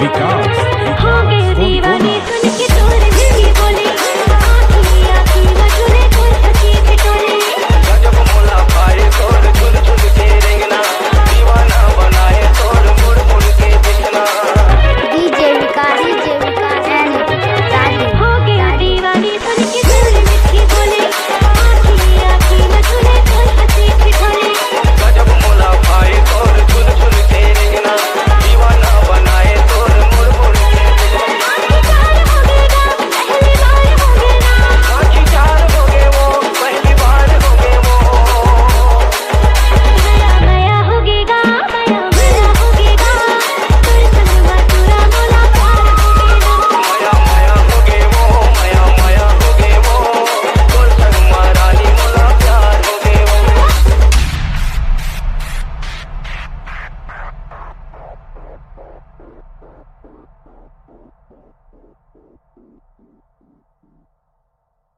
विकास हो गए दीवानी सुन के तोर दिल की बोली, आँखी आँखी मचुले कोई सची ठिठोली। गजब मोला पाए तोर झुल झुल के रेंगना, दीवाना बनाए तोर मुड़ मुड़ के देखना। डीजे विकास एंड रानी। हो गए दीवानी सुन के तोर दिल की बोली, आँखी आँखी मचुले कोई सची ठिठोली। गजब मोला पाए तोर झुल झुल के रेंगना, दीवाना बनाए तोर मुड़ मुड़ के देखना। आँखी चार हो गए ना, पहली बार हो गए वो। आँखी चार हो गए वो, पहली बार हो गए वो। मया होगेगा, मया होगेगा, तोर संगवा तोरा मोला प्यार होगेगा। माया हो गए वो, माया हो गए वो, तोर संग महारानी मोला प्यार हो गए वो।